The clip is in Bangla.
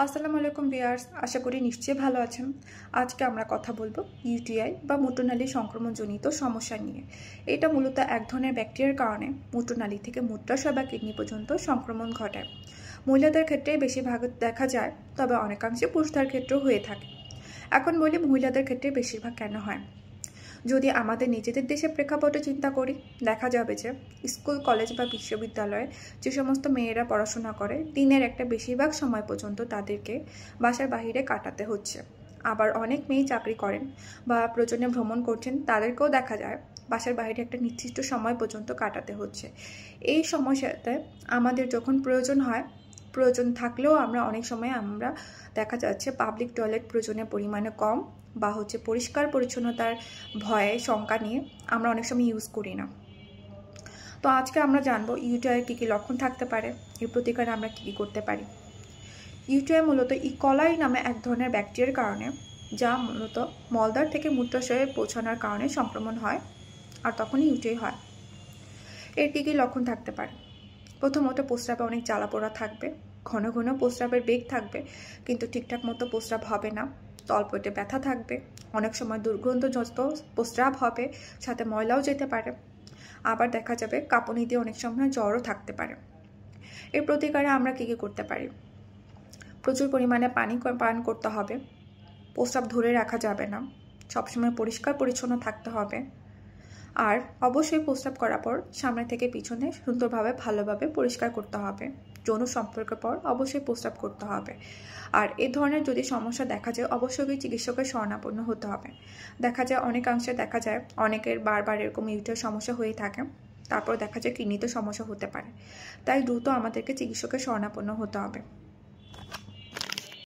আসসালামু আলাইকুম ভিউয়ার্স, আশা করি নিশ্চয়ই ভালো আছেন। আজকে আমরা কথা বলবো ইউটিআই বা মূত্রনালী সংক্রমণজনিত সমস্যা নিয়ে। এটা মূলত এক ধরনের ব্যাকটেরিয়ার কারণে মূত্রনালী থেকে মূত্রাশয় বা কিডনি পর্যন্ত সংক্রমণ ঘটায়। মহিলাদের ক্ষেত্রে বেশিরভাগ দেখা যায়, তবে অনেকাংশে পুরুষদের ক্ষেত্রেও হয়ে থাকে। এখন বলি মহিলাদের ক্ষেত্রে বেশিরভাগ কেন হয়। যদি আমাদের নিজেদের দেশের প্রেক্ষাপটে চিন্তা করি, দেখা যাবে যে স্কুল, কলেজ বা বিশ্ববিদ্যালয়ে যে সমস্ত মেয়েরা পড়াশোনা করে, দিনের একটা বেশিরভাগ সময় পর্যন্ত তাদেরকে বাসার বাহিরে কাটাতে হচ্ছে। আবার অনেক মেয়ে চাকরি করেন বা প্রয়োজনে ভ্রমণ করছেন, তাদেরকেও দেখা যায় বাসার বাইরে একটা নির্দিষ্ট সময় পর্যন্ত কাটাতে হচ্ছে। এই সমস্যাতে আমাদের যখন প্রয়োজন থাকলেও অনেক সময় দেখা যাচ্ছে পাবলিক টয়লেট প্রয়োজনের পরিমাণে কম বা পরিষ্কার পরিচ্ছন্নতার ভয়ে শঙ্কা নিয়ে আমরা অনেক সময় ইউজ করি না। তো আজকে আমরা জানবো ইউটিআইয়ের কী কী লক্ষণ থাকতে পারে, এর প্রতিকারে আমরা কী কী করতে পারি। ইউটিআই মূলত ইকলাই নামে এক ধরনের ব্যাকটেরিয়ার কারণে, যা মূলত মলদ্বার থেকে মূত্রাশয়ে পৌঁছানোর কারণে সংক্রমণ হয়, আর তখনই ইউটিআই হয়। এর কী কী লক্ষণ থাকতে পারে? প্রথমত, প্রস্রাবে অনেক জ্বালাপোড়া থাকবে, ঘন ঘন প্রস্রাবের বেগ থাকবে, কিন্তু ঠিকঠাক মতো প্রস্রাব হবে না। তলপেটে ব্যথা থাকবে, অনেক সময় দুর্গন্ধযুক্ত প্রস্রাব হবে, সাথে ময়লাও যেতে পারে। আবার দেখা যাবে কাঁপুনি দিয়ে অনেক সময় জ্বরও থাকতে পারে। এর প্রতিকারে আমরা কী কী করতে পারি? প্রচুর পরিমাণে পানি পান করতে হবে, প্রস্রাব ধরে রাখা যাবে না, সবসময় পরিষ্কার পরিচ্ছন্ন থাকতে হবে। আর অবশ্যই প্রস্রাব করার পর সামনে থেকে পিছনে সুন্দরভাবে ভালোভাবে পরিষ্কার করতে হবে। যৌন সম্পর্কের পর অবশ্যই প্রস্রাব করতে হবে। আর এ ধরনের যদি সমস্যা দেখা যায়, অবশ্যই চিকিৎসকের শরণাপন্ন হতে হবে। অনেকাংশে দেখা যায় অনেকের বারবার এরকম ইউটিআই সমস্যা হয়ে থাকে, তারপর দেখা যায় কিডনিতে সমস্যা হতে পারে। তাই দ্রুত আমাদেরকে চিকিৎসকের শরণাপন্ন হতে হবে।